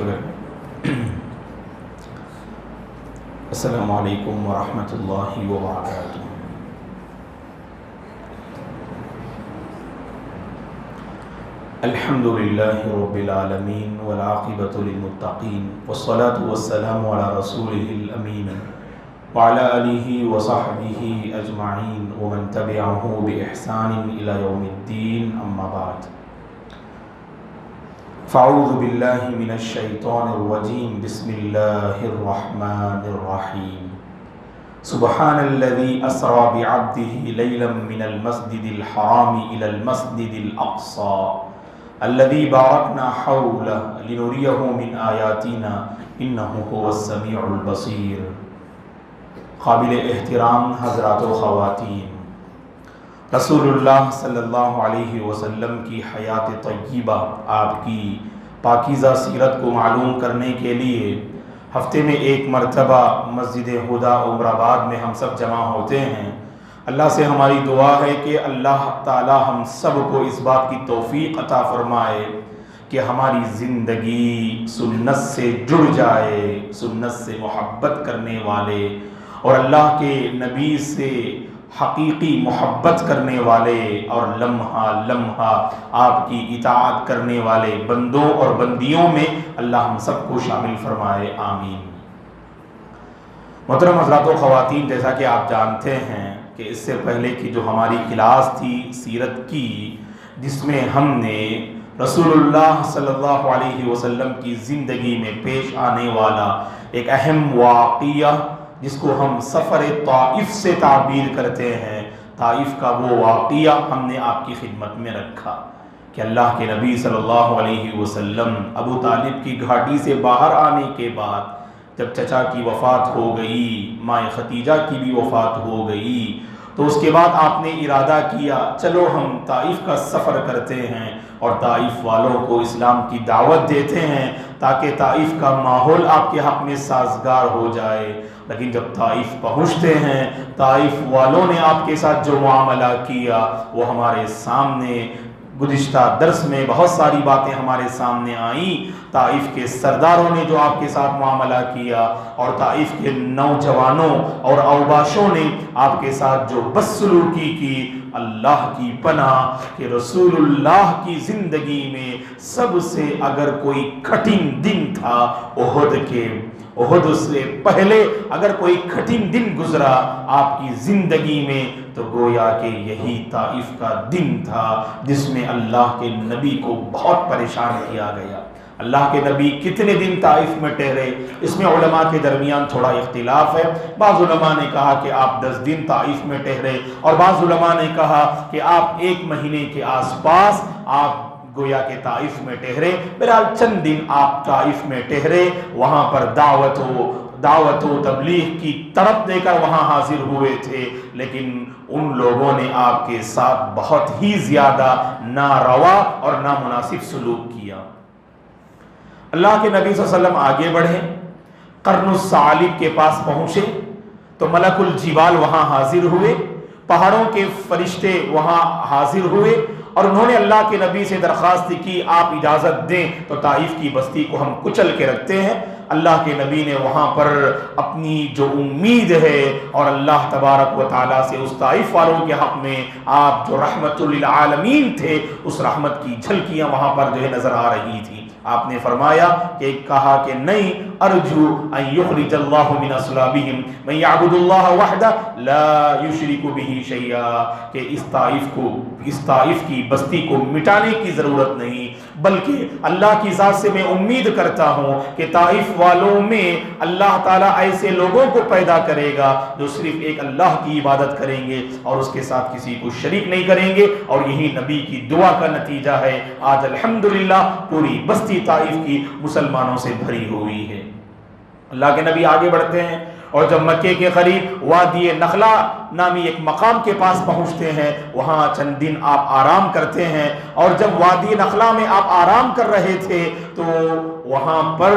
شکر. السلام علیکم ورحمۃ اللہ وبرکاتہ. الحمد للہ رب العالمین والعاقبۃ للمتقین والصلاة والسلام علی رسولہ الامین وعلی آلہ وصحبہ اجمعین ومن تبعہ بإحسان الی یوم الدین. اما بعد، فاعوذ باللہ من الشیطان الرجیم. بسم اللہ الرحمن الرحیم. سبحان الذی اسری بعبدہ لیلا من المسجد الحرام الی المسجد الاقصی الذي باركنا حوله لنريه من آیاتنا انه هو السمیع البصیر. قابل احترام حضرات و خواتین، رسول اللہ صلی اللہ علیہ وسلم کی حیات طیبہ، آپ کی پاکیزہ سیرت کو معلوم کرنے کے لیے ہفتے میں ایک مرتبہ مسجد ہدیٰ عمر آباد میں ہم سب جمع ہوتے ہیں. اللہ سے ہماری دعا ہے کہ اللہ تعالی ہم سب کو اس بات کی توفیق عطا فرمائے کہ ہماری زندگی سنت سے جڑ جائے، سنت سے محبت کرنے والے اور اللہ کے نبی سے حقیقی محبت کرنے والے اور لمحہ لمحہ آپ کی اطاعت کرنے والے بندوں اور بندیوں میں اللہ ہم سب کو شامل فرمائے. آمین. محترم حضرات و خواتین، جیسا کہ آپ جانتے ہیں کہ اس سے پہلے کی جو ہماری کلاس تھی سیرت کی، جس میں ہم نے رسول اللہ صلی اللہ علیہ وسلم کی زندگی میں پیش آنے والا ایک اہم واقعہ جس کو ہم سفر طائف سے تعبیر کرتے ہیں، طائف کا وہ واقعہ ہم نے آپ کی خدمت میں رکھا کہ اللہ کے نبی صلی اللہ علیہ وسلم ابو طالب کی گھاٹی سے باہر آنے کے بعد جب چچا کی وفات ہو گئی، ماں خدیجہ کی بھی وفات ہو گئی، تو اس کے بعد آپ نے ارادہ کیا چلو ہم طائف کا سفر کرتے ہیں اور طائف والوں کو اسلام کی دعوت دیتے ہیں تاکہ طائف کا ماحول آپ کے حق میں سازگار ہو جائے. لیکن جب طائف پہنچتے ہیں، طائف والوں نے آپ کے ساتھ جو معاملہ کیا وہ ہمارے سامنے گزشتہ درس میں بہت ساری باتیں ہمارے سامنے آئیں. طائف کے سرداروں نے جو آپ کے ساتھ معاملہ کیا اور طائف کے نوجوانوں اور اوباشوں نے آپ کے ساتھ جو بدسلوکی کی، اللہ کی پناہ کہ رسول اللہ کی زندگی میں سب سے اگر کوئی کٹھن دن تھا احد سے پہلے اگر کوئی کٹھن دن گزرا آپ کی زندگی میں تو گویا کہ یہی طائف کا دن تھا جس میں اللہ کے نبی کو بہت پریشان کیا گیا. اللہ کے نبی کتنے دن طائف میں ٹھہرے، اس میں علماء کے درمیان تھوڑا اختلاف ہے. بعض علماء نے کہا کہ آپ 10 دن طائف میں ٹھہرے اور بعض علماء نے کہا کہ آپ 1 مہینے کے آس پاس آپ گویا کہ طائف میں ٹھہرے. بہرحال چند دن آپ طائف میں ٹھہرے، وہاں پر دعوت و تبلیغ کی طرف دے کر وہاں حاضر ہوئے تھے، لیکن ان لوگوں نے آپ کے ساتھ بہت ہی زیادہ ناروا اور نامناسب سلوک کیا. اللہ کے نبی صلی اللہ علیہ وسلم آگے بڑھے، قرن الثعالب کے پاس پہنچے تو ملک الجبال وہاں حاضر ہوئے، پہاڑوں کے فرشتے وہاں حاضر ہوئے اور انہوں نے اللہ کے نبی سے درخواست کی آپ اجازت دیں تو طائف کی بستی کو ہم کچل کے رکھتے ہیں. اللہ کے نبی نے وہاں پر اپنی جو امید ہے اور اللہ تبارک و تعالیٰ سے اس طائف والوں کے حق میں آپ جو رحمت للعالمین تھے، اس رحمت کی جھلکیاں وہاں پر جو ہے نظر آ رہی تھی. آپ نے فرمایا کہ کہا کہ نہیں، ارجو ان یخرج اللہ من اصلابہم من یعبد اللہ وحدہ لا یشرک بہ شیئا، کہ اس طائف کی بستی کو مٹانے کی ضرورت نہیں، بلکہ اللہ کی ذات سے میں امید کرتا ہوں کہ طائف والوں میں اللہ تعالیٰ ایسے لوگوں کو پیدا کرے گا جو صرف ایک اللہ کی عبادت کریں گے اور اس کے ساتھ کسی کو شریک نہیں کریں گے. اور یہی نبی کی دعا کا نتیجہ ہے. آج الحمدللہ پوری بستی طائف کی مسلمانوں سے بھری ہوئی ہے. اللہ کے نبی آگے بڑھتے ہیں اور جب مکے کے قریب وادی نخلا نامی ایک مقام کے پاس پہنچتے ہیں، وہاں چند دن آپ آرام کرتے ہیں. اور جب وادی نخلا میں آپ آرام کر رہے تھے تو وہاں پر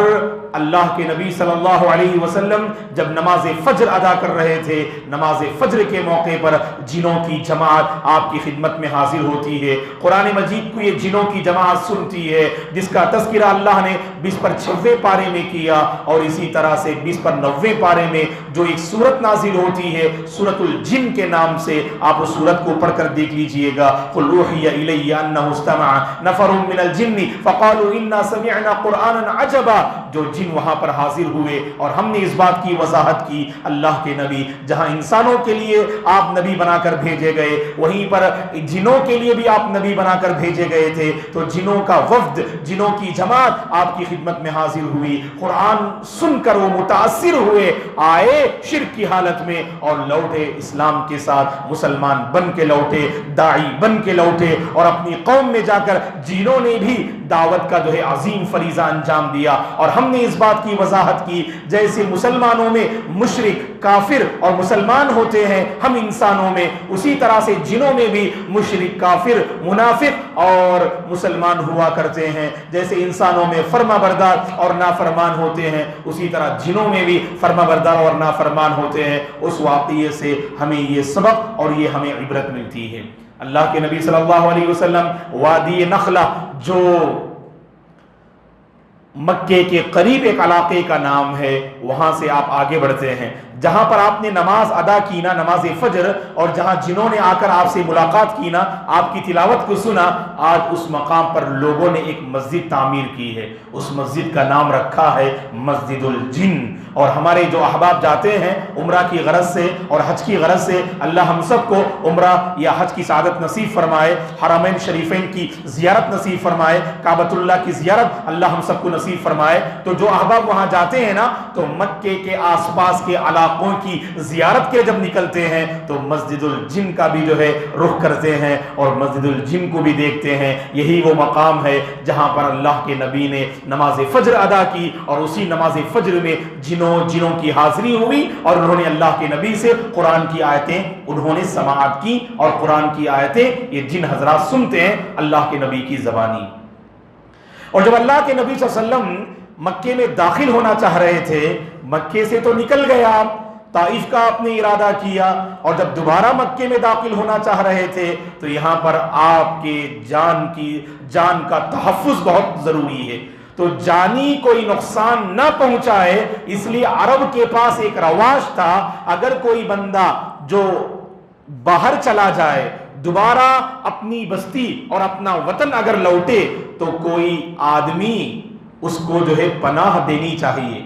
اللہ کے نبی صلی اللہ علیہ وسلم جب نماز فجر ادا کر رہے تھے، نماز فجر کے موقع پر جنوں کی جماعت آپ کی خدمت میں حاضر ہوتی ہے۔ قرآن مجید کو یہ جنوں کی جماعت سنتی ہے، جس کا تذکرہ اللہ نے 20/6 پارے میں کیا، اور اسی طرح سے 20/9 پارے میں جو ایک سورت نازل ہوتی ہے سورۃ الجن کے نام سے، آپ اس سورت کو پڑھ کر دیکھ لیجئے گا۔ قل اوحی الی انہ استمع نفر من الجن فقالوا انا سمعنا قرآنا عجبا، جو جن وہاں پر حاضر ہوئے، اور ہم نے اس بات کی وضاحت کی اللہ کے نبی جہاں انسانوں کے لیے آپ نبی بنا کر بھیجے گئے، وہیں پر جنوں کے لیے بھی آپ نبی بنا کر بھیجے گئے تھے، تو جنوں کا وفد، جنوں کی جماعت آپ کی خدمت میں حاضر ہوئی، قرآن سن کر وہ متاثر ہوئے، آئے شرک کی حالت میں اور لوٹے اسلام کے ساتھ، مسلمان بن کے لوٹے، داعی بن کے لوٹے، اور اپنی قوم میں جا کر جنوں نے بھی دعوت کا جو ہے عظیم فریضہ انجام دیا۔ اور ہم نے اس بات کی وضاحت کی جیسے مسلمانوں میں مشرک، کافر اور مسلمان ہوتے ہیں ہم انسانوں میں، اسی طرح سے جنوں میں بھی مشرک، کافر، منافق اور مسلمان ہوا کرتے ہیں۔ جیسے انسانوں میں فرما بردار اور نافرمان ہوتے ہیں، اسی طرح جنوں میں بھی فرما بردار اور نافرمان ہوتے ہیں۔ اس واقعے سے ہمیں یہ سبق اور یہ ہمیں عبرت ملتی ہے۔ اللہ کے نبی صلی اللہ علیہ وسلم وادی نخلہ، جو مکے کے قریب ایک علاقے کا نام ہے، وہاں سے آپ آگے بڑھتے ہیں، جہاں پر آپ نے نماز ادا کی نا، نماز فجر، اور جہاں جنہوں نے آ کر آپ سے ملاقات کی نا، آپ کی تلاوت کو سنا، آج اس مقام پر لوگوں نے ایک مسجد تعمیر کی ہے، اس مسجد کا نام رکھا ہے مسجد الجن۔ اور ہمارے جو احباب جاتے ہیں عمرہ کی غرض سے اور حج کی غرض سے، اللہ ہم سب کو عمرہ یا حج کی سعادت نصیب فرمائے، حرمین شریفین کی زیارت نصیب فرمائے، کعبۃ اللہ کی زیارت اللہ ہم سب کو نصیب فرمائے۔ تو جو احباب وہاں جاتے ہیں نا، تو مکے کے آس پاس کے علاقوں کی زیارت کے جب نکلتے ہیں تو مسجد الجن کا بھی جو ہے رخ کرتے ہیں اور مسجد الجن کو بھی دیکھتے ہیں۔ یہی وہ مقام ہے جہاں پر اللہ کے نبی نے نماز فجر ادا کی، اور اسی نماز فجر میں جنوں کی حاضری ہوئی، اور انہوں نے اللہ کے نبی سے قرآن کی آیتیں انہوں نے سماعت کی، اور قرآن کی آیتیں یہ جن حضرات سنتے ہیں اللہ کے نبی کی زبانی۔ اور جب اللہ کے نبی صلی اللہ علیہ وسلم مکے میں داخل ہونا چاہ رہے تھے، مکے سے تو نکل گئے آپ، طائف کا آپ نے ارادہ کیا، اور جب دوبارہ مکے میں داخل ہونا چاہ رہے تھے تو یہاں پر آپ کے جان کا تحفظ بہت ضروری ہے، تو جانی کوئی نقصان نہ پہنچائے، اس لیے عرب کے پاس ایک رواج تھا، اگر کوئی بندہ جو باہر چلا جائے، دوبارہ اپنی بستی اور اپنا وطن اگر لوٹے، تو کوئی آدمی اس کو جو ہے پناہ دینی چاہیے۔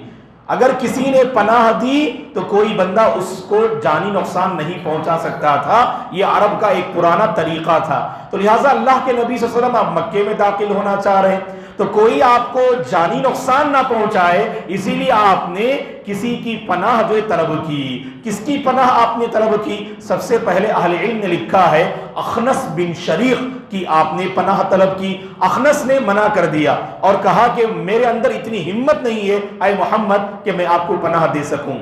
اگر کسی نے پناہ دی تو کوئی بندہ اس کو جانی نقصان نہیں پہنچا سکتا تھا، یہ عرب کا ایک پرانا طریقہ تھا۔ تو لہٰذا اللہ کے نبی صلی اللہ علیہ وسلم آپ مکے میں داخل ہونا چاہ رہے ہیں تو کوئی آپ کو جانی نقصان نہ پہنچائے، اسی لیے آپ نے کسی کی پناہ جو طلب کی۔ کس کی پناہ آپ نے طلب کی؟ سب سے پہلے اہل علم نے لکھا ہے اخنس بن شریق کی آپ نے پناہ طلب کی۔ اخنس نے منع کر دیا اور کہا کہ میرے اندر اتنی ہمت نہیں ہے اے محمد کہ میں آپ کو پناہ دے سکوں۔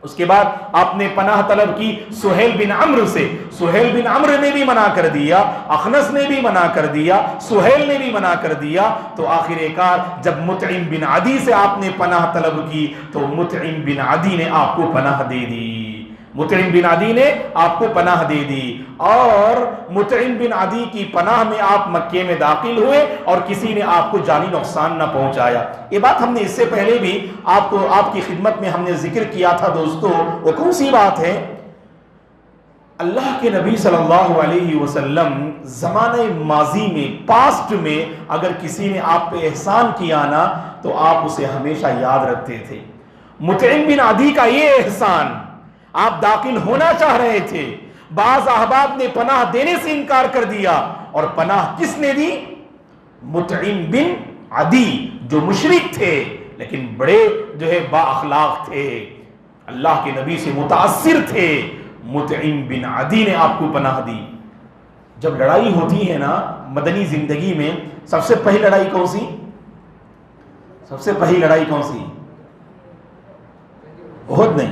اس کے بعد آپ نے پناہ طلب کی سہیل بن عمرو سے، سہیل بن عمرو نے بھی منع کر دیا، اخنس نے بھی منع کر دیا، سہیل نے بھی منع کر دیا، تو آخر کار جب مطعم بن عدی سے آپ نے پناہ طلب کی تو مطعم بن عدی نے آپ کو پناہ دے دی، مطعم بن عدی نے آپ کو پناہ دے دی، اور مطعم بن عدی کی پناہ میں آپ مکے میں داخل ہوئے اور کسی نے آپ کو جانی نقصان نہ پہنچایا۔ یہ بات ہم نے اس سے پہلے بھی آپ کی خدمت میں ہم نے ذکر کیا تھا دوستو۔ وہ کون سی بات ہے؟ اللہ کے نبی صلی اللہ علیہ وسلم زمانہ ماضی میں، پاسٹ میں، اگر کسی نے آپ پہ احسان کیا نا تو آپ اسے ہمیشہ یاد رکھتے تھے۔ مطعم بن عدی کا یہ احسان، آپ داخل ہونا چاہ رہے تھے، بعض احباب نے پناہ دینے سے انکار کر دیا، اور پناہ کس نے دی؟ مطعم بن عدی، جو مشرک تھے لیکن بڑے جو ہے با اخلاق تھے، اللہ کے نبی سے متاثر تھے، مطعم بن عدی نے آپ کو پناہ دی۔ جب لڑائی ہوتی ہے نا مدنی زندگی میں، سب سے پہلی لڑائی کون سی؟ سب سے پہلی لڑائی کون سی؟ احد نہیں،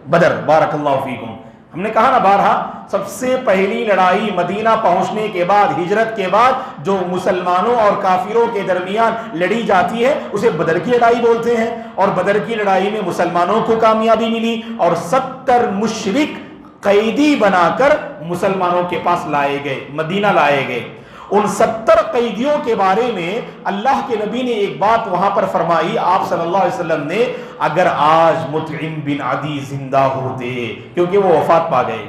بدر، بارک اللہ فیکم۔ ہم نے کہا نا بارہا، سب سے پہلی لڑائی مدینہ پہنچنے کے بعد، ہجرت کے بعد جو مسلمانوں اور کافروں کے درمیان لڑی جاتی ہے اسے بدر کی لڑائی بولتے ہیں، اور بدر کی لڑائی میں مسلمانوں کو کامیابی ملی اور 70 مشرک قیدی بنا کر مسلمانوں کے پاس لائے گئے، مدینہ لائے گئے۔ ان 70 قیدیوں کے بارے میں اللہ کے نبی نے ایک بات وہاں پر فرمائی، آپ صلی اللہ علیہ وسلم نے، اگر آج مطعم بن عدی زندہ ہوتے، کیونکہ وہ وفات پا گئے،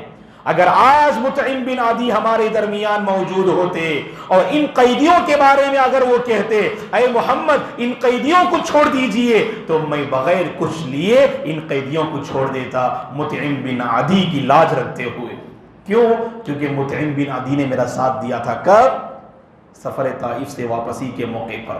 اگر آج مطعم بن عدی ہمارے درمیان موجود ہوتے اور ان قیدیوں کے بارے میں اگر وہ کہتے اے محمد ان قیدیوں کو چھوڑ دیجئے، تو میں بغیر کچھ لیے ان قیدیوں کو چھوڑ دیتا، مطعم بن عدی کی لاج رکھتے ہوئے۔ کیوں؟ کیونکہ مطعم بن عدی نے میرا ساتھ دیا تھا۔ کب؟ سفر طائف سے واپسی کے موقع پر،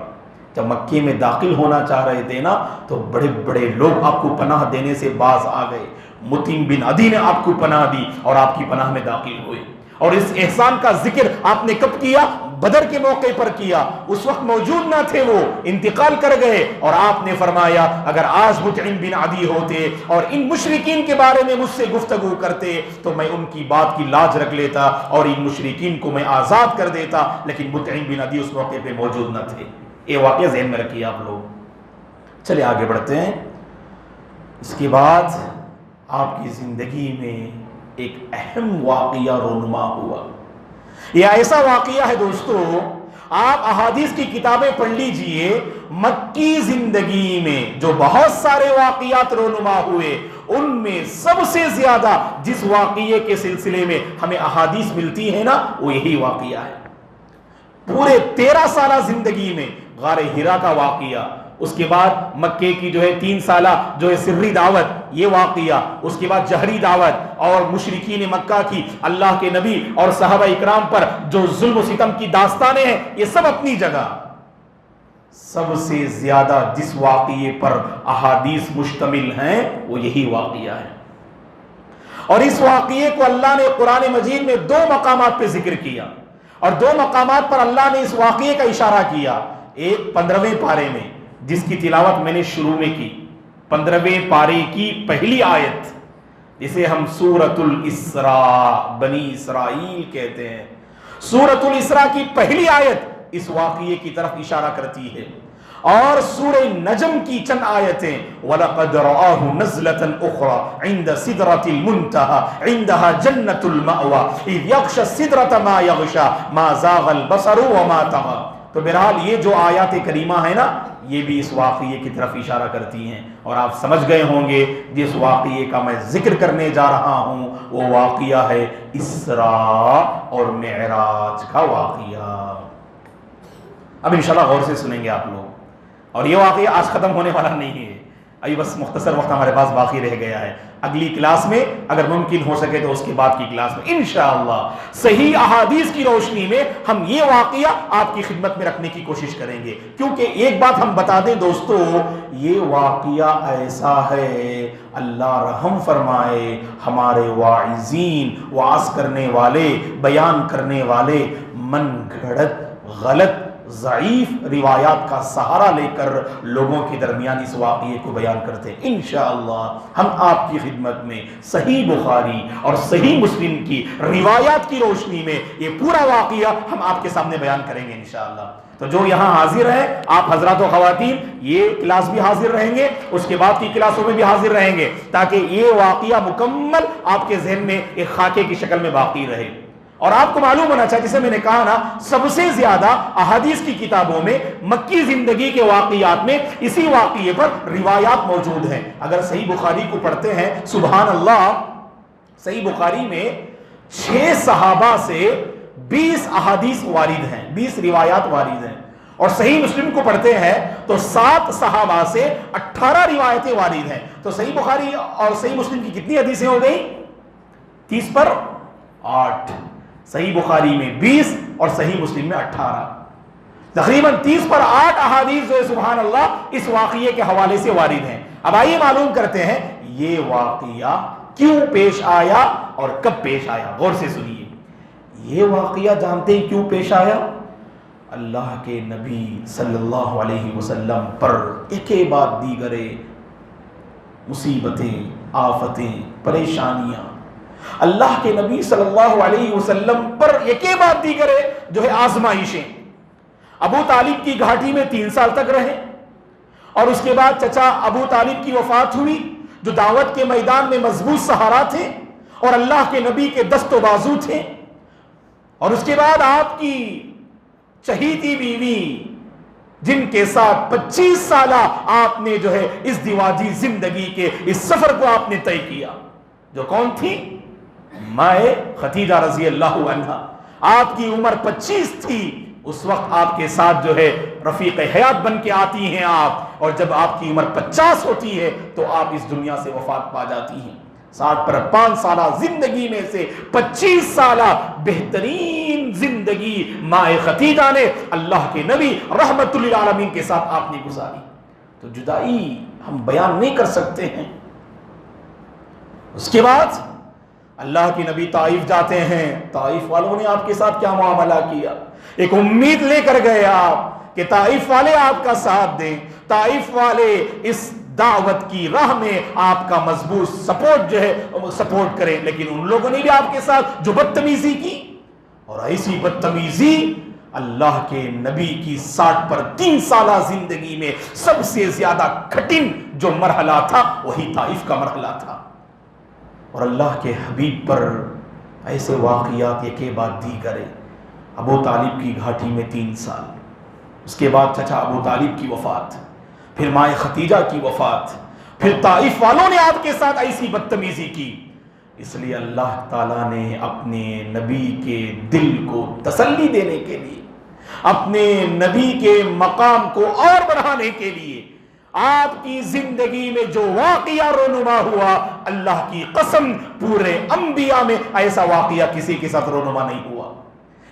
جب مکے میں داخل ہونا چاہ رہے تھے نا، تو بڑے بڑے لوگ آپ کو پناہ دینے سے باز آ گئے۔ مطعم بن عدی نے آپ کو پناہ دی اور آپ کی پناہ میں داخل ہوئے، اور اس احسان کا ذکر آپ نے کب کیا؟ بدر کے موقع پر کیا۔ اس وقت موجود نہ تھے، وہ انتقال کر گئے، اور آپ نے فرمایا اگر آج مطعم بن عدی ہوتے اور ان مشرکین کے بارے میں مجھ سے گفتگو کرتے تو میں ان کی بات کی لاج رکھ لیتا اور ان مشرکین کو میں آزاد کر دیتا، لیکن مطعم بن عدی اس موقع پہ موجود نہ تھے۔ یہ واقعہ ذہن میں رکھیے آپ لوگ۔ چلے آگے بڑھتے ہیں۔ اس کے بعد آپ کی زندگی میں ایک اہم واقعہ رونما ہوا۔ یہ ایسا واقعہ ہے دوستو، آپ احادیث کی کتابیں پڑھ لیجئے، مکی زندگی میں جو بہت سارے واقعات رونما ہوئے، ان میں سب سے زیادہ جس واقعے کے سلسلے میں ہمیں احادیث ملتی ہے نا، وہ یہی واقعہ ہے۔ پورے 13 سالہ زندگی میں غار حرا کا واقعہ، اس کے بعد مکے کی جو ہے 3 سالہ جو ہے سری دعوت، یہ واقعہ، اس کے بعد جہری دعوت اور مشرکین مکہ کی اللہ کے نبی اور صحابہ اکرام پر جو ظلم و ستم کی داستانیں ہیں، یہ سب اپنی جگہ۔ سب سے زیادہ جس واقعے پر احادیث مشتمل ہیں وہ یہی واقعہ ہے، اور اس واقعے کو اللہ نے قرآن مجید میں 2 مقامات پہ ذکر کیا، اور 2 مقامات پر اللہ نے اس واقعے کا اشارہ کیا۔ ایک 15ویں پارے میں، جس کی تلاوت میں نے شروع میں کی، 15ویں پارے کی پہلی آیت، جسے ہم سورۃ الاسراء بنی اسرائیل کہتے ہیں، سورۃ الاسراء کی پہلی آیت اس واقعے کی طرف اشارہ کرتی ہے، اور سورہ نجم کی چند آیتیں، وَلَقَدْ رَآهُ نَزْلَةً أُخْرَى عِنْدَ سِدْرَةِ الْمُنْتَهَى عِنْدَهَا جَنَّةُ الْمَأْوَى إِذْ يَغْشَى السِّدْرَةَ مَا يَغْشَى مَا زَاغَ الْبَصَرُ وَمَا طَغَى۔ تو بہرحال یہ جو آیات کریمہ ہے نا، یہ بھی اس واقعے کی طرف اشارہ کرتی ہیں، اور آپ سمجھ گئے ہوں گے جس واقعے کا میں ذکر کرنے جا رہا ہوں وہ واقعہ ہے اسراء اور معراج کا واقعہ۔ اب انشاءاللہ غور سے سنیں گے آپ لوگ، اور یہ واقعہ آج ختم ہونے والا نہیں ہے، ابھی بس مختصر وقت ہمارے پاس باقی رہ گیا ہے۔ اگلی کلاس میں اگر ممکن ہو سکے تو اس کے بعد کی کلاس میں انشاءاللہ صحیح احادیث کی روشنی میں ہم یہ واقعہ آپ کی خدمت میں رکھنے کی کوشش کریں گے، کیونکہ ایک بات ہم بتا دیں دوستو، یہ واقعہ ایسا ہے، اللہ رحم فرمائے ہمارے واعظین، وعظ کرنے والے، بیان کرنے والے من گھڑت غلط ضعیف روایات کا سہارا لے کر لوگوں کے درمیان اس واقعے کو بیان کرتے ہیں۔ انشاءاللہ ہم آپ کی خدمت میں صحیح بخاری اور صحیح مسلم کی روایات کی روشنی میں یہ پورا واقعہ ہم آپ کے سامنے بیان کریں گے انشاءاللہ۔ تو جو یہاں حاضر ہیں آپ حضرات و خواتین، یہ کلاس بھی حاضر رہیں گے، اس کے بعد کی کلاسوں میں بھی حاضر رہیں گے، تاکہ یہ واقعہ مکمل آپ کے ذہن میں ایک خاکے کی شکل میں باقی رہے۔ اور آپ کو معلوم ہونا چاہیے، جسے میں نے کہا نا، سب سے زیادہ احادیث کی کتابوں میں مکی زندگی کے واقعات میں اسی واقعے پر روایات موجود ہیں۔ اگر صحیح بخاری کو پڑھتے ہیں، سبحان اللہ، صحیح بخاری میں 6 صحابہ سے 20 احادیث وارد ہیں، 20 روایات وارد ہیں، اور صحیح مسلم کو پڑھتے ہیں تو 7 صحابہ سے 18 روایتیں وارد ہیں۔ تو صحیح بخاری اور صحیح مسلم کی کتنی حدیثیں ہو گئی؟ 30 پر 8۔ صحیح بخاری میں 20 اور صحیح مسلم میں 18، تقریباً 30 پر 8 احادیث جو ہے سبحان اللہ اس واقعے کے حوالے سے وارد ہیں۔ اب آئیے معلوم کرتے ہیں یہ واقعہ کیوں پیش آیا اور کب پیش آیا۔ غور سے سنیے، یہ واقعہ جانتے ہیں کیوں پیش آیا؟ اللہ کے نبی صلی اللہ علیہ وسلم پر ایک بعد دیگرے مصیبتیں، آفتیں، پریشانیاں اللہ کے نبی صلی اللہ علیہ وسلم پر یکے بعد دیگر جو ہے آزمائشیں. ابو طالب کی گھاٹی میں 3 سال تک رہے اور اس کے بعد چچا ابو طالب کی وفات ہوئی جو دعوت کے میدان میں مضبوط سہارا تھے اور اللہ کے نبی کے دست و بازو تھے. اور اس کے بعد آپ کی چہیتی بیوی جن کے ساتھ 25 سالہ آپ نے جو ہے اس دیواجی زندگی کے اس سفر کو آپ نے طے کیا، جو کون تھی؟ مائے خدیجہ رضی اللہ عنہا. آپ کی عمر 25 تھی اس وقت آپ کے ساتھ جو ہے رفیق حیات بن کے آتی ہیں آپ، اور جب آپ کی عمر 50 ہوتی ہے تو آپ اس دنیا سے وفات پا جاتی ہیں. 60 پر 5 سالہ زندگی میں سے 25 سالہ بہترین زندگی مائے خدیجہ نے اللہ کے نبی رحمت للعالمین کے ساتھ آپ نے گزاری. تو جدائی ہم بیان نہیں کر سکتے ہیں. اس کے بعد اللہ کے نبی طائف جاتے ہیں. طائف والوں نے آپ کے ساتھ کیا معاملہ کیا؟ ایک امید لے کر گئے آپ کہ طائف والے آپ کا ساتھ دیں، طائف والے اس دعوت کی راہ میں آپ کا مضبوط سپورٹ جو ہے سپورٹ کریں. لیکن ان لوگوں نے بھی آپ کے ساتھ جو بدتمیزی کی، اور ایسی بدتمیزی اللہ کے نبی کی 60 پر 3 سالہ زندگی میں سب سے زیادہ کٹھن جو مرحلہ تھا وہی طائف کا مرحلہ تھا. اور اللہ کے حبیب پر ایسے واقعات یکے بعد دیگر. ابو طالب کی گھاٹی میں 3 سال، اس کے بعد چچا ابو طالب کی وفات، پھر مائے خدیجہ کی وفات، پھر طائف والوں نے آپ کے ساتھ ایسی بدتمیزی کی. اس لیے اللہ تعالیٰ نے اپنے نبی کے دل کو تسلی دینے کے لیے، اپنے نبی کے مقام کو اور بڑھانے کے لیے آپ کی زندگی میں جو واقعہ رونما ہوا، اللہ کی قسم پورے انبیاء میں ایسا واقعہ کسی کے ساتھ رونما نہیں ہوا.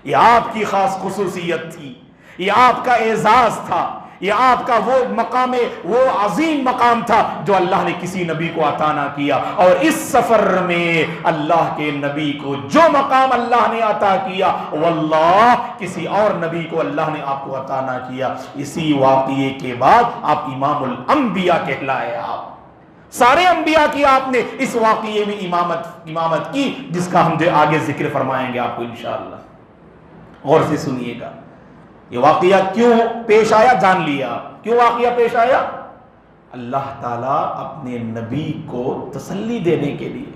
یہ آپ کی خاص خصوصیت تھی، یہ آپ کا اعزاز تھا، یہ آپ کا وہ مقام، وہ عظیم مقام تھا جو اللہ نے کسی نبی کو عطا نہ کیا. اور اس سفر میں اللہ کے نبی کو جو مقام اللہ نے عطا کیا واللہ کسی اور نبی کو اللہ نے آپ کو عطا نہ کیا. اسی واقعے کے بعد آپ امام الانبیاء کہلائے. آپ سارے انبیاء کی آپ نے اس واقعے میں امامت کی، جس کا ہم جو آگے ذکر فرمائیں گے آپ کو انشاءاللہ. غور سے سنیے گا یہ واقعہ کیوں پیش آیا، جان لیا کیوں واقعہ پیش آیا. اللہ تعالیٰ اپنے نبی کو تسلی دینے کے لیے،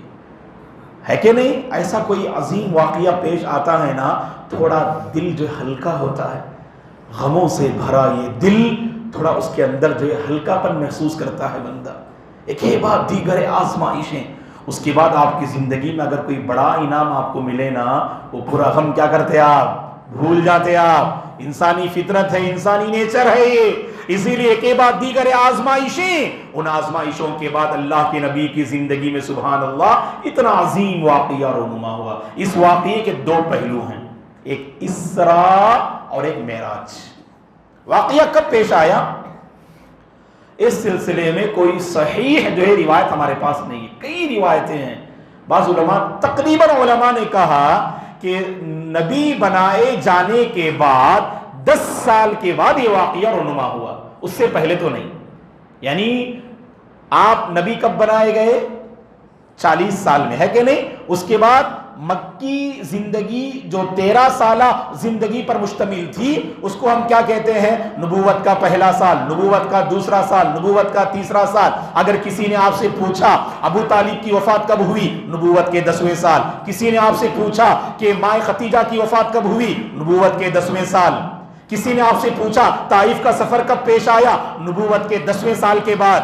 ہے کہ نہیں؟ ایسا کوئی عظیم واقعہ پیش آتا ہے نا، تھوڑا دل جو ہلکا ہوتا ہے، غموں سے بھرا یہ دل تھوڑا اس کے اندر جو ہلکا پن محسوس کرتا ہے بندہ. ایک ہی بات دیگر آزمائشیں، اس کے بعد آپ کی زندگی میں اگر کوئی بڑا انعام آپ کو ملے نا، وہ پورا غم کیا کرتے آپ؟ بھول جاتے آپ. انسانی فطرت ہے، انسانی نیچر ہے یہ. اسی لیے کے بعد دیگر آزمائشیں، ان آزمائشوں کے بعد اللہ کے نبی کی زندگی میں سبحان اللہ اتنا عظیم واقعہ رونما ہوا. اس واقعے کے 2 پہلو ہیں، ایک اسراء اور ایک معراج. واقعہ کب پیش آیا؟ اس سلسلے میں کوئی صحیح جو ہے روایت ہمارے پاس نہیں ہے. کئی روایتیں ہیں. بعض علماء، تقریباً علماء نے کہا کہ نبی بنائے جانے کے بعد 10 سال کے بعد یہ واقعہ رونما ہوا، اس سے پہلے تو نہیں. یعنی آپ نبی کب بنائے گئے؟ 40 سال میں، ہے کہ نہیں؟ اس کے بعد مکی زندگی جو 13 سالہ زندگی پر مشتمل تھی، اس کو ہم کیا کہتے ہیں؟ نبوت کا پہلا سال، نبوت کا دوسرا سال، نبوت کا تیسرا سال. اگر کسی نے آپ سے پوچھا ابو طالب کی وفات کب ہوئی؟ نبوت کے 10ویں سال. کسی نے آپ سے پوچھا کہ مائے خدیجہ کی وفات کب ہوئی؟ نبوت کے 10ویں سال. کسی نے آپ سے پوچھا طائف کا سفر کب پیش آیا؟ نبوت کے 10ویں سال کے بعد.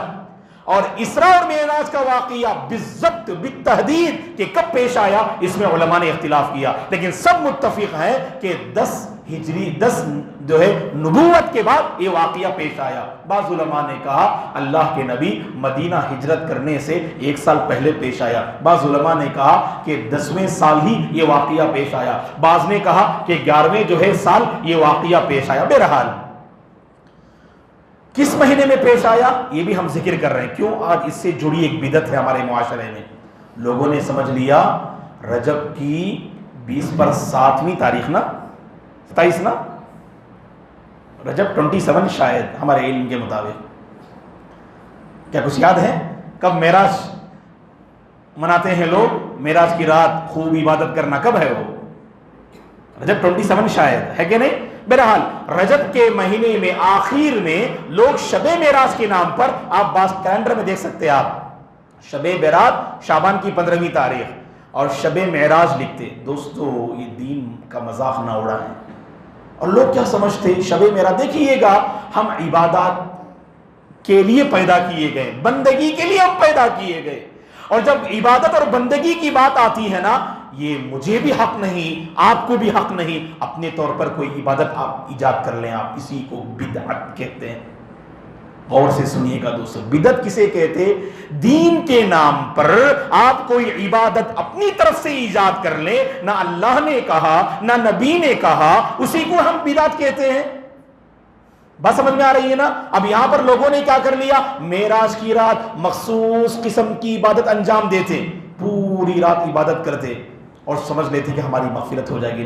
اور اسراء اور معراج کا واقعہ بالضبط بالتحدید کہ کب پیش آیا، اس میں علماء نے اختلاف کیا، لیکن سب متفق ہیں کہ 10 ہجری 10 جو ہے نبوت کے بعد یہ واقعہ پیش آیا. بعض علماء نے کہا اللہ کے نبی مدینہ ہجرت کرنے سے 1 سال پہلے پیش آیا. بعض علماء نے کہا کہ 10ویں سال ہی یہ واقعہ پیش آیا. بعض نے کہا کہ 11ویں جو ہے سال یہ واقعہ پیش آیا. بہرحال کس مہینے میں پیش آیا یہ بھی ہم ذکر کر رہے ہیں. کیوں؟ آج اس سے جڑی ایک بدعت ہے ہمارے معاشرے میں. لوگوں نے سمجھ لیا رجب کی 20 پر 7ویں تاریخ نا، 27 نا، رجب 27 شاید ہمارے علم کے مطابق. کیا کچھ یاد ہے کب معراج مناتے ہیں لوگ؟ معراج کی رات خوب عبادت کرنا کب ہے؟ وہ رجب 27 شاید ہے کہ نہیں؟ بہرحال رجب کے مہینے میں آخر میں لوگ شب معراج کے نام پر، آپ بعض کیلنڈر میں دیکھ سکتے ہیں آپ شب برات شعبان کی 15ویں تاریخ اور شب معراج لکھتے. دوستو یہ دین کا مذاق نہ اڑائیں. اور لوگ کیا سمجھتے شب معراج؟ دیکھیے گا ہم عبادات کے لیے پیدا کیے گئے، بندگی کے لیے ہم پیدا کیے گئے، اور جب عبادت اور بندگی کی بات آتی ہے نا، یہ مجھے بھی حق نہیں، آپ کو بھی حق نہیں اپنے طور پر کوئی عبادت آپ ایجاد کر لیں. آپ اسی کو بدعت کہتے ہیں. غور سے سنیے گا دوستو، بدعت کسے کہتے؟ دین کے نام پر آپ کوئی عبادت اپنی طرف سے ایجاد کر لیں، نہ اللہ نے کہا نہ نبی نے کہا، اسی کو ہم بدعت کہتے ہیں. بات سمجھ میں آ رہی ہے نا؟ اب یہاں پر لوگوں نے کیا کر لیا، معراج کی رات مخصوص قسم کی عبادت انجام دیتے، پوری رات عبادت کرتے اور سمجھ لیتے کہ ہماری مغفرت ہو جائے گی.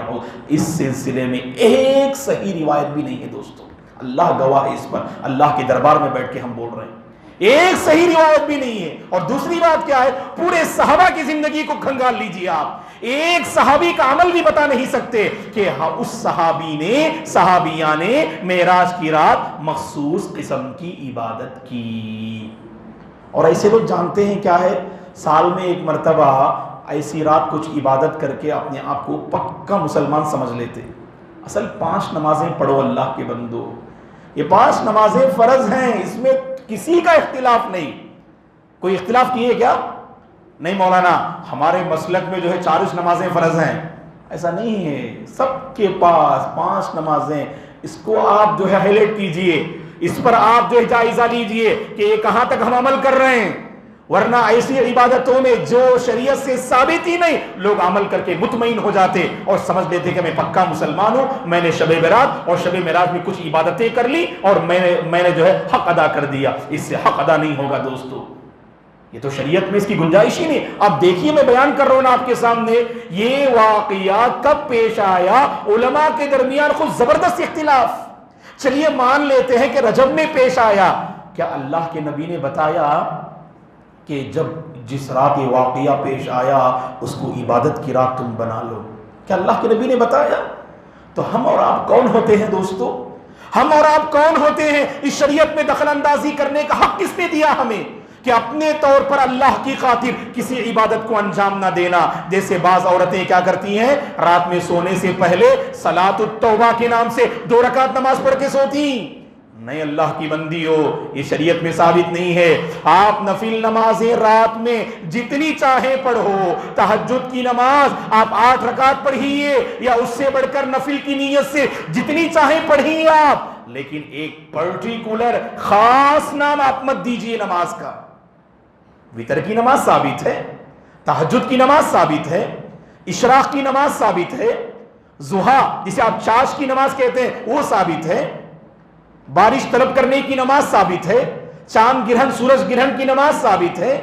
اس سلسلے میں ایک صحیح روایت بھی نہیں ہے دوستو، اللہ گواہ ہے اس پر، اللہ کے دربار میں بیٹھ کے ہم بول رہے ہیں، ایک صحیح روایت بھی نہیں ہے. اور دوسری بات کیا ہے، پورے صحابہ کی زندگی کو کھنگال لیجئے آپ، ایک صحابی کا عمل بھی بتا نہیں سکتے کہ ہاں اس صحابی نے، صحابیہ نے معراج کی رات مخصوص قسم کی عبادت کی. اور ایسے لوگ جانتے ہیں کیا ہے، سال میں ایک مرتبہ ایسی رات کچھ عبادت کر کے اپنے آپ کو پکا مسلمان سمجھ لیتے. اصل 5 نمازیں پڑھو اللہ کے بندو، یہ 5 نمازیں فرض ہیں، اس میں کسی کا اختلاف نہیں. کوئی اختلاف کیے کیا؟ نہیں مولانا ہمارے مسلک میں جو ہے 4 نمازیں فرض ہیں، ایسا نہیں ہے. سب کے پاس 5 نمازیں. اس کو آپ جو ہے ہائی لائٹ کیجئے، اس پر آپ جو ہے جائزہ لیجئے کہ یہ کہاں تک ہم عمل کر رہے ہیں. ورنہ ایسی عبادتوں میں جو شریعت سے ثابت ہی نہیں، لوگ عمل کر کے مطمئن ہو جاتے اور سمجھ لیتے کہ میں پکا مسلمان ہوں، میں نے شب برات اور شب معراج میں کچھ عبادتیں کر لی اور میں نے جو ہے حق ادا کر دیا. اس سے حق ادا نہیں ہوگا دوستو، یہ تو شریعت میں اس کی گنجائش ہی نہیں. اب دیکھیے میں بیان کر رہا ہوں نا آپ کے سامنے، یہ واقعہ کب پیش آیا؟ علماء کے درمیان خود زبردست اختلاف. چلیے مان لیتے ہیں کہ رجب میں پیش آیا. کیا اللہ کے نبی نے بتایا کہ جب جس رات یہ واقعہ پیش آیا اس کو عبادت کی رات تم بنا لو؟ کیا اللہ کے نبی نے بتایا؟ تو ہم اور آپ کون ہوتے ہیں دوستو؟ ہم اور آپ کون ہوتے ہیں اس شریعت میں دخل اندازی کرنے کا حق کس نے دیا ہمیں کہ اپنے طور پر اللہ کی خاطر کسی عبادت کو انجام نہ دینا؟ جیسے بعض عورتیں کیا کرتی ہیں، رات میں سونے سے پہلے صلاۃ التوبہ کے نام سے 2 رکعت نماز پڑھ کے سوتی. نہیں اللہ کی بندی ہو، یہ شریعت میں ثابت نہیں ہے. آپ نفل نمازیں رات میں جتنی چاہیں پڑھو، تہجد کی نماز آپ 8 رکعت پڑھیے یا اس سے بڑھ کر نفل کی نیت سے جتنی چاہیں پڑھیے آپ، لیکن ایک پرٹیکولر خاص نام آپ مت دیجئے نماز کا. وتر کی نماز ثابت ہے، تہجد کی نماز ثابت ہے، اشراق کی نماز ثابت ہے، ضحیٰ جسے آپ چاش کی نماز کہتے ہیں وہ ثابت ہے، بارش طلب کرنے کی نماز ثابت ہے، چاند گرہن سورج گرہن کی نماز ثابت ہے،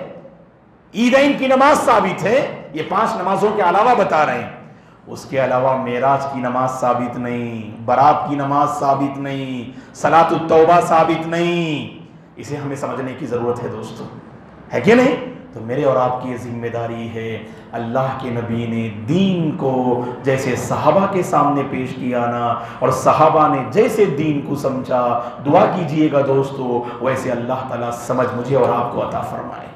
عیدین کی نماز ثابت ہے. یہ 5 نمازوں کے علاوہ بتا رہے ہیں. اس کے علاوہ معراج کی نماز ثابت نہیں، برات کی نماز ثابت نہیں، صلاۃ التوبہ ثابت نہیں. اسے ہمیں سمجھنے کی ضرورت ہے دوستو، ہے کہ نہیں؟ تو میرے اور آپ کی یہ ذمہ داری ہے، اللہ کے نبی نے دین کو جیسے صحابہ کے سامنے پیش کیا نا، اور صحابہ نے جیسے دین کو سمجھا، دعا کیجئے گا دوستو ویسے اللہ تعالیٰ سمجھ مجھے اور آپ کو عطا فرمائے.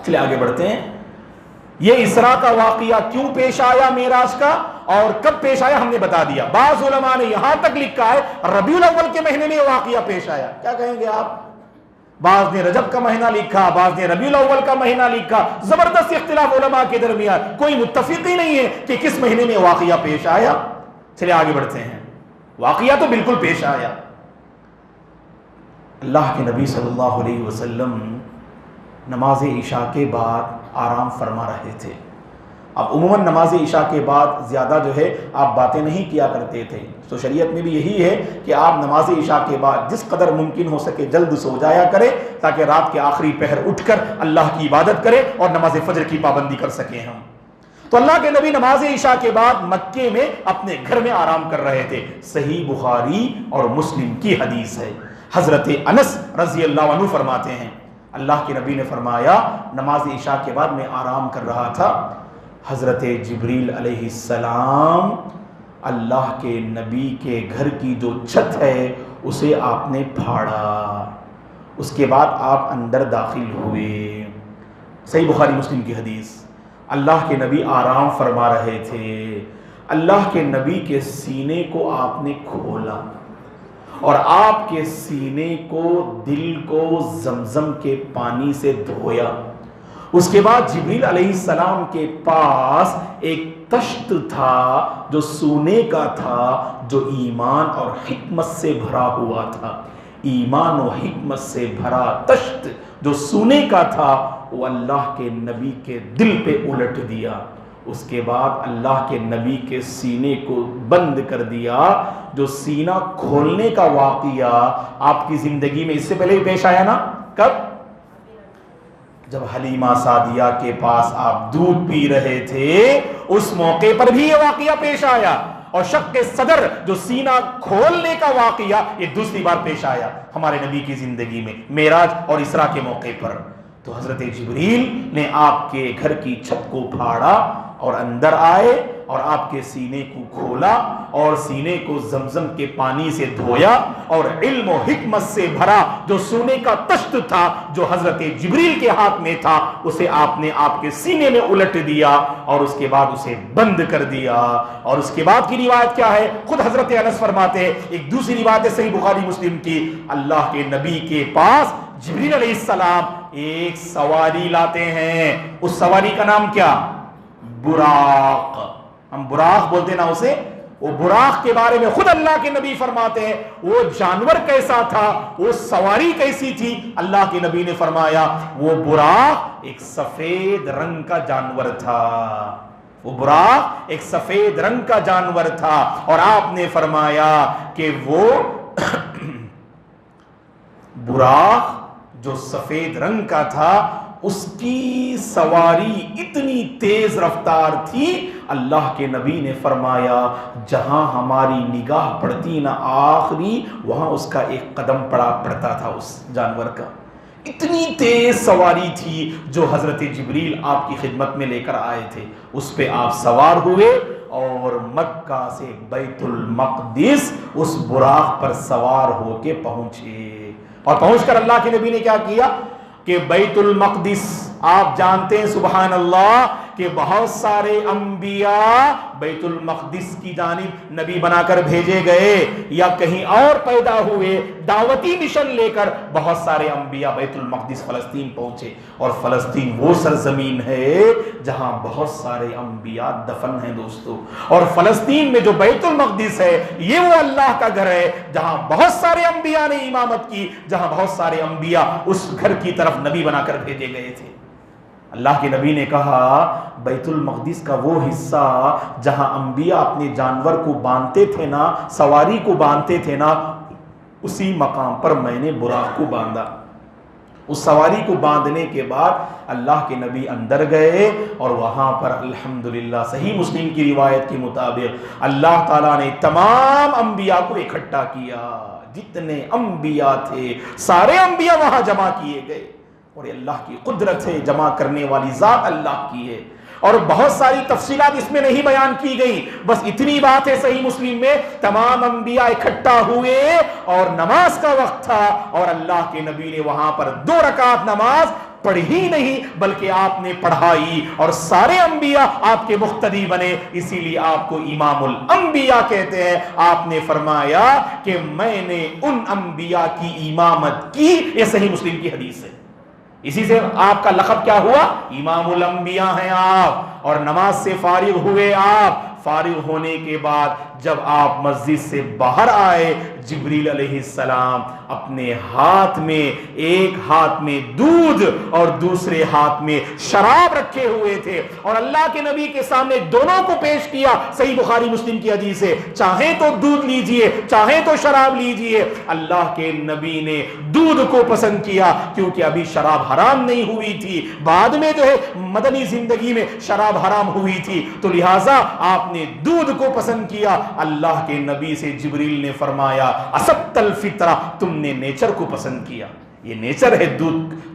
چلے آگے بڑھتے ہیں. یہ اسراء کا واقعہ کیوں پیش آیا، معراج کا، اور کب پیش آیا ہم نے بتا دیا. بعض علماء نے یہاں تک لکھا ہے ربیع الاول کے مہینے میں یہ واقعہ پیش آیا. کیا کہیں گے آپ؟ بعض نے رجب کا مہینہ لکھا، بعض نے ربیع الاول کا مہینہ لکھا. زبردست اختلاف علماء کے درمیان، کوئی متفق ہی نہیں ہے کہ کس مہینے میں واقعہ پیش آیا. چلے آگے بڑھتے ہیں. واقعہ تو بالکل پیش آیا. اللہ کے نبی صلی اللہ علیہ وسلم نماز عشاء کے بعد آرام فرما رہے تھے. اب عموماً نماز عشاء کے بعد زیادہ جو ہے آپ باتیں نہیں کیا کرتے تھے، تو شریعت میں بھی یہی ہے کہ آپ نماز عشاء کے بعد جس قدر ممکن ہو سکے جلد سو جایا کریں تاکہ رات کے آخری پہر اٹھ کر اللہ کی عبادت کریں اور نماز فجر کی پابندی کر سکیں ہم. تو اللہ کے نبی نماز عشاء کے بعد مکے میں اپنے گھر میں آرام کر رہے تھے. صحیح بخاری اور مسلم کی حدیث ہے. حضرت انس رضی اللہ عنہ فرماتے ہیں اللہ کے نبی نے فرمایا نماز عشاء کے بعد میں آرام کر رہا تھا، حضرت جبریل علیہ السلام اللہ کے نبی کے گھر کی جو چھت ہے اسے آپ نے پھاڑا، اس کے بعد آپ اندر داخل ہوئے۔ صحیح بخاری مسلم کی حدیث، اللہ کے نبی آرام فرما رہے تھے، اللہ کے نبی کے سینے کو آپ نے کھولا اور آپ کے سینے کو، دل کو زمزم کے پانی سے دھویا۔ اس کے بعد جبریل علیہ السلام کے پاس ایک تشت تھا جو سونے کا تھا، جو ایمان اور حکمت سے بھرا ہوا تھا۔ ایمان و حکمت سے بھرا تشت جو سونے کا تھا وہ اللہ کے نبی کے دل پہ الٹ دیا۔ اس کے بعد اللہ کے نبی کے سینے کو بند کر دیا۔ جو سینہ کھولنے کا واقعہ آپ کی زندگی میں اس سے پہلے بھی پیش آیا نا؟ کب؟ جب حلیمہ سعدیہ کے پاس آپ دودھ پی رہے تھے، اس موقع پر بھی یہ واقعہ پیش آیا۔ اور شق صدر جو سینہ کھولنے کا واقعہ یہ دوسری بار پیش آیا ہمارے نبی کی زندگی میں، معراج اور اسراء کے موقع پر۔ تو حضرت جبریل نے آپ کے گھر کی چھت کو پھاڑا اور اندر آئے اور آپ کے سینے کو کھولا اور سینے کو زمزم کے پانی سے دھویا، اور علم و حکمت سے بھرا جو سونے کا تشت تھا جو حضرت جبریل کے ہاتھ میں تھا اسے آپ نے آپ کے سینے میں الٹ دیا اور اس کے بعد اسے بند کر دیا۔ اور اس کے بعد کی روایت کیا ہے؟ خود حضرت انس فرماتے ہیں، ایک دوسری روایت ہے صحیح بخاری مسلم کی، اللہ کے نبی کے پاس جبریل علیہ السلام ایک سواری لاتے ہیں۔ اس سواری کا نام کیا؟ براق۔ ہم براق بولتے نا اسے، وہ براق کے بارے میں خود اللہ کے نبی فرماتے ہیں وہ جانور کیسا تھا، وہ سواری کیسی تھی۔ اللہ کے نبی نے فرمایا وہ براق ایک سفید رنگ کا جانور تھا، وہ براق ایک سفید رنگ کا جانور تھا۔ اور آپ نے فرمایا کہ وہ براق جو سفید رنگ کا تھا اس کی سواری اتنی تیز رفتار تھی، اللہ کے نبی نے فرمایا جہاں ہماری نگاہ پڑتی نہ آخری وہاں اس کا ایک قدم پڑتا تھا اس جانور کا۔ اتنی تیز سواری تھی جو حضرت جبریل آپ کی خدمت میں لے کر آئے تھے، اس پہ آپ سوار ہوئے اور مکہ سے بیت المقدس اس براق پر سوار ہو کے پہنچے۔ اور پہنچ کر اللہ کے نبی نے کیا کیا کہ بیت المقدس آپ جانتے ہیں سبحان اللہ کہ بہت سارے انبیاء بیت المقدس کی جانب نبی بنا کر بھیجے گئے یا کہیں اور پیدا ہوئے، دعوتی مشن لے کر بہت سارے انبیاء بیت المقدس فلسطین پہنچے۔ اور فلسطین وہ سرزمین ہے جہاں بہت سارے انبیاء دفن ہیں دوستو، اور فلسطین میں جو بیت المقدس ہے یہ وہ اللہ کا گھر ہے جہاں بہت سارے انبیاء نے امامت کی، جہاں بہت سارے انبیاء اس گھر کی طرف نبی بنا کر بھیجے گئے تھے۔ اللہ کے نبی نے کہا بیت المقدس کا وہ حصہ جہاں انبیاء اپنے جانور کو باندھتے تھے نا، سواری کو باندھتے تھے نا، اسی مقام پر میں نے براق کو باندھا۔ اس سواری کو باندھنے کے بعد اللہ کے نبی اندر گئے اور وہاں پر الحمدللہ صحیح مسلم کی روایت کے مطابق اللہ تعالیٰ نے تمام انبیاء کو اکٹھا کیا، جتنے انبیاء تھے سارے انبیاء وہاں جمع کیے گئے، اور یہ اللہ کی قدرت ہے، جمع کرنے والی ذات اللہ کی ہے۔ اور بہت ساری تفصیلات اس میں نہیں بیان کی گئی، بس اتنی بات ہے صحیح مسلم میں تمام انبیاء اکٹھا ہوئے اور نماز کا وقت تھا، اور اللہ کے نبی نے وہاں پر 2 رکعت نماز پڑھی نہیں بلکہ آپ نے پڑھائی، اور سارے انبیاء آپ کے مقتدی بنے، اسی لیے آپ کو امام الانبیاء کہتے ہیں۔ آپ نے فرمایا کہ میں نے ان انبیاء کی امامت کی، یہ صحیح مسلم کی حدیث ہے، اسی سے آپ کا لقب کیا ہوا؟ امام الانبیاء ہیں آپ۔ اور نماز سے فارغ ہوئے آپ، فارغ ہونے کے بعد جب آپ مسجد سے باہر آئے جبریل علیہ السلام اپنے ہاتھ میں، ایک ہاتھ میں دودھ اور دوسرے ہاتھ میں شراب رکھے ہوئے تھے، اور اللہ کے نبی کے سامنے دونوں کو پیش کیا۔ صحیح بخاری مسلم کی حدیث ہے، چاہیں تو دودھ لیجئے چاہیں تو شراب لیجئے۔ اللہ کے نبی نے دودھ کو پسند کیا کیونکہ ابھی شراب حرام نہیں ہوئی تھی، بعد میں جو ہے مدنی زندگی میں شراب حرام ہوئی تھی، تو لہٰذا آپ نے دودھ کو پسند کیا۔ اللہ کے نبی سے جبریل نے فرمایا اسبت الفطرہ، تم نے نیچر کو پسند کیا۔ یہ نیچر ہے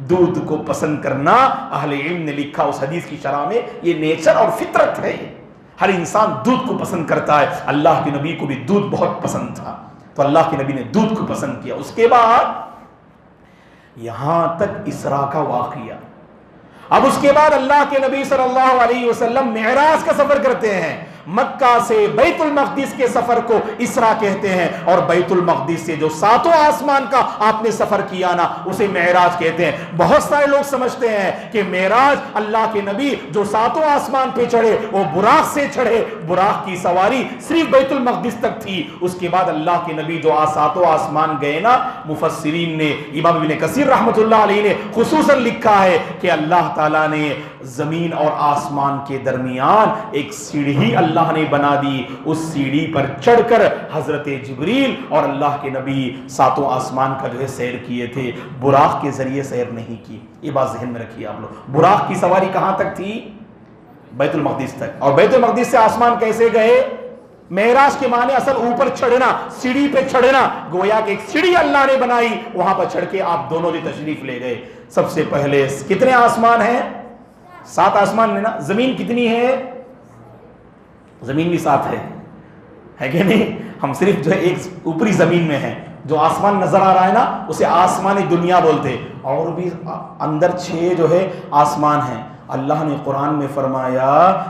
دودھ کو پسند کرنا. اہل علم نے لکھا اس حدیث کی شرح میں یہ نیچر اور فطرت ہے. ہر انسان دودھ کو پسند کرتا ہے. اللہ کے نبی کو بھی دودھ بہت پسند تھا تو اللہ کے نبی نے دودھ کو پسند کیا. اس کے بعد یہاں تک اسراء کا واقعہ. اب اس کے بعد اللہ کے نبی صلی اللہ علیہ وسلم معراج کا سفر کرتے ہیں. مکہ سے بیت المقدس کے سفر کو اسراء کہتے ہیں, اور بیت المقدس سے جو 7 آسمان کا آپ نے سفر کیا نا اسے معراج کہتے ہیں. بہت سارے لوگ سمجھتے ہیں کہ معراج اللہ کے نبی جو 7 آسمان پہ چڑھے وہ براق سے چڑھے, براق کی سواری صرف بیت المقدس تک تھی. اس کے بعد اللہ کے نبی جو 7 آسمان گئے نا, مفسرین نے, امام ابن کثیر رحمۃ اللہ علیہ نے خصوصاً لکھا ہے کہ اللہ تعالیٰ نے زمین اور آسمان کے درمیان ایک سیڑھی اللہ نے بنا دی. اس سیڑھی پر چڑھ کر حضرت جبریل اور اللہ کے نبی 7 آسمان کا جو ہے سیر کیے تھے, براق کے ذریعے سیر نہیں کی. یہ بات ذہن میں رکھیے آپ لوگ. براق کی سواری کہاں تک تھی؟ بیت المقدس تک. اور بیت المقدس سے آسمان کیسے گئے؟ معراج کے معنی اصل اوپر چڑھنا, سیڑھی پہ چڑھنا. گویا کہ ایک سیڑھی اللہ نے بنائی, وہاں پر چڑھ کے آپ دونوں جو تشریف لے گئے. سب سے پہلے کتنے آسمان ہیں؟ 7 آسمان ہے نا. زمین کتنی ہے؟ زمین بھی 7 ہے کہ نہیں؟ ہم صرف جو ہے ایک اوپری زمین میں ہیں. جو آسمان نظر آ رہا ہے نا اسے آسمان دنیا بولتے, اور بھی اندر 6 جو ہے آسمان ہیں. اللہ نے قرآن میں فرمایا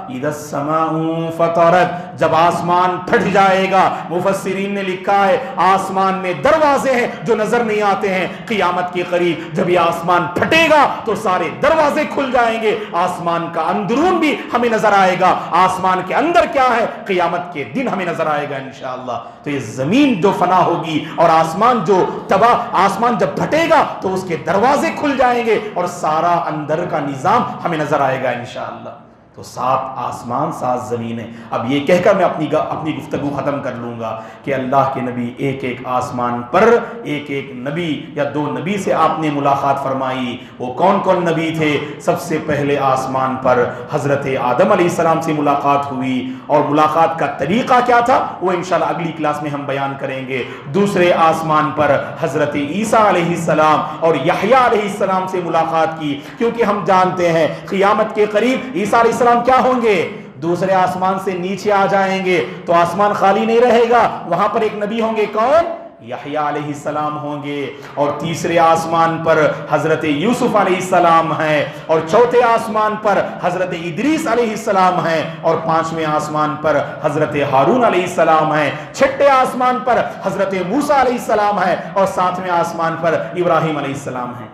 اذا السماء فطرت, جب آسمان پھٹ جائے گا. مفسرین نے لکھا ہے آسمان میں دروازے ہیں جو نظر نہیں آتے ہیں. قیامت کے قریب جب یہ آسمان پھٹے گا تو سارے دروازے کھل جائیں گے. آسمان کا اندرون بھی ہمیں نظر آئے گا. آسمان کے اندر کیا ہے قیامت کے دن ہمیں نظر آئے گا انشاءاللہ. تو یہ زمین جو فنا ہوگی اور آسمان جو تباہ, آسمان جب پھٹے گا تو اس کے دروازے کھل جائیں گے اور سارا اندر کا نظام ہمیں نظر آئے گا انشاءاللہ. تو 7 آسمان 7 زمینیں. اب یہ کہہ کر میں اپنی گفتگو ختم کر لوں گا کہ اللہ کے نبی ایک ایک آسمان پر ایک نبی یا 2 نبی سے آپ نے ملاقات فرمائی. وہ کون کون نبی تھے؟ سب سے پہلے آسمان پر حضرت آدم علیہ السلام سے ملاقات ہوئی, اور ملاقات کا طریقہ کیا تھا وہ انشاءاللہ اگلی کلاس میں ہم بیان کریں گے. دوسرے آسمان پر حضرت عیسیٰ علیہ السلام اور یحییٰ علیہ السلام سے ملاقات کی, کیونکہ ہم جانتے ہیں قیامت کے قریب عیسیٰ علیہ السلام کیا ہوں گے؟ دوسرے آسمان سے نیچے آ جائیں گے تو آسمان خالی نہیں رہے گا. وہاں پر ایک نبی ہوں گے, کون؟ یحییٰ علیہ السلام ہوں گے. اور تیسرے آسمان پر حضرت یوسف علیہ السلام ہیں, اور چوتھے آسمان پر حضرت ادریس علیہ السلام ہیں, اور 5ویں آسمان پر حضرت ہارون علیہ السلام ہیں. 6ٹھے آسمان پر حضرت موسیٰ علیہ السلام ہیں, اور 7ویں آسمان پر ابراہیم علیہ السلام ہیں.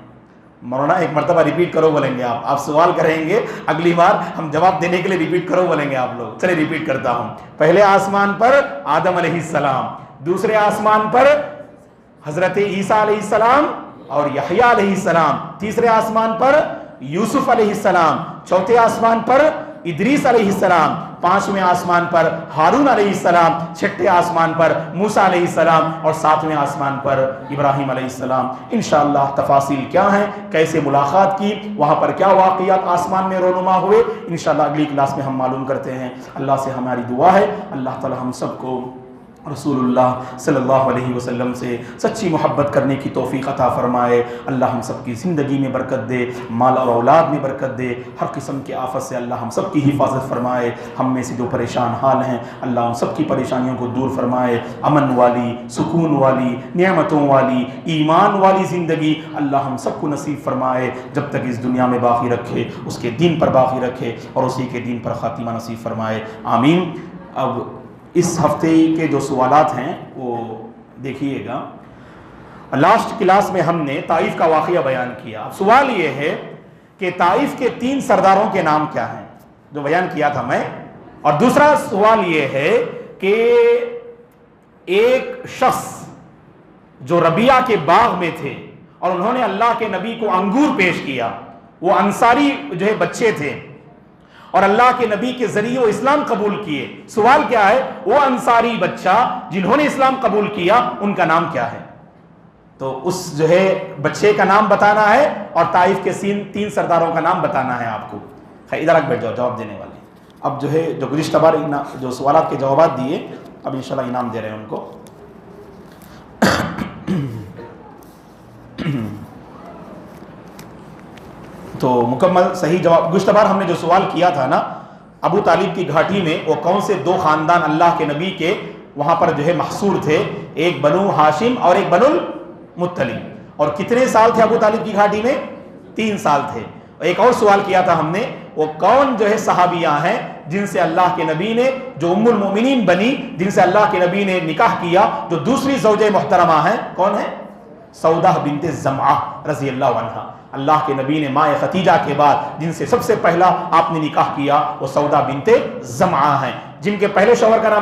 مولانا ایک مرتبہ ریپیٹ کرو بولیں گے آپ سوال کریں گے, اگلی بار ہم جواب دینے کے لیے ریپیٹ کرو بولیں گے آپ لوگ. چلے ریپیٹ کرتا ہوں. پہلے آسمان پر آدم علیہ السلام, دوسرے آسمان پر حضرت عیسیٰ علیہ السلام اور یحییٰ علیہ السلام, تیسرے آسمان پر یوسف علیہ السلام, چوتھے آسمان پر ادریس علیہ السلام, 5ویں آسمان پر ہارون علیہ السلام, 6ٹھے آسمان پر موسیٰ علیہ السلام, اور 7ویں آسمان پر ابراہیم علیہ السلام. انشاءاللہ تفاصیل کیا ہیں, کیسے ملاقات کی, وہاں پر کیا واقعات آسمان میں رونما ہوئے, انشاءاللہ اگلی کلاس میں ہم معلوم کرتے ہیں. اللہ سے ہماری دعا ہے اللہ تعالی ہم سب کو رسول اللہ صلی اللہ علیہ وسلم سے سچی محبت کرنے کی توفیق عطا فرمائے. اللہ ہم سب کی زندگی میں برکت دے, مال اور اولاد میں برکت دے, ہر قسم کی آفت سے اللہ ہم سب کی حفاظت فرمائے. ہم میں سے جو پریشان حال ہیں اللہ ان سب کی پریشانیوں کو دور فرمائے. امن والی, سکون والی, نعمتوں والی, ایمان والی زندگی اللہ ہم سب کو نصیب فرمائے. جب تک اس دنیا میں باقی رکھے اس کے دین پر باقی رکھے اور اسی کے دین پر خاتمہ نصیب فرمائے. آمین. اب اس ہفتے کے جو سوالات ہیں وہ دیکھیے گا. لاسٹ کلاس میں ہم نے طائف کا واقعہ بیان کیا. اب سوال یہ ہے کہ طائف کے 3 سرداروں کے نام کیا ہیں, جو بیان کیا تھا میں. اور دوسرا سوال یہ ہے کہ ایک شخص جو ربیعہ کے باغ میں تھے اور انہوں نے اللہ کے نبی کو انگور پیش کیا, وہ انصاری جو ہے بچے تھے اور اللہ کے نبی کے ذریعے وہ اسلام قبول کیے. سوال کیا ہے, وہ انصاری بچہ جنہوں نے اسلام قبول کیا ان کا نام کیا ہے؟ تو اس جو ہے بچے کا نام بتانا ہے اور طائف کے 3 سرداروں کا نام بتانا ہے آپ کو. ادھر آ بیٹھ جاؤ جواب دینے والے. اب جو ہے جو گزشتہ بار جو سوالات کے جوابات دیے اب انشاءاللہ انعام دے رہے ہیں ان کو. تو مکمل صحیح جواب. گزشتہ بار ہم نے جو سوال کیا تھا نا، ابو طالب کی گھاٹی میں وہ کون سے دو خاندان اللہ کے نبی کے وہاں پر جو ہے محصور تھے؟ ایک بنو ہاشم اور ایک بنو المطلب. اور کتنے سال تھے ابو طالب کی گھاٹی میں؟ 3 سال تھے. ایک اور سوال کیا تھا ہم نے، وہ کون جو ہے صحابیاں ہیں جن سے اللہ کے نبی نے، جو ام المومنین بنی، جن سے اللہ کے نبی نے نکاح کیا، جو دوسری زوجہ محترمہ ہیں، کون ہیں؟ سودہ بنت زمعہ رضی اللہ عنہا. اللہ کے نبی نے ماں ختیجہ کے بعد جن سے سب سے پہلا آپ نے نکاح کیا وہ سودہ بنت زمعہ ہیں، جن کے پہلے شوہر کا نام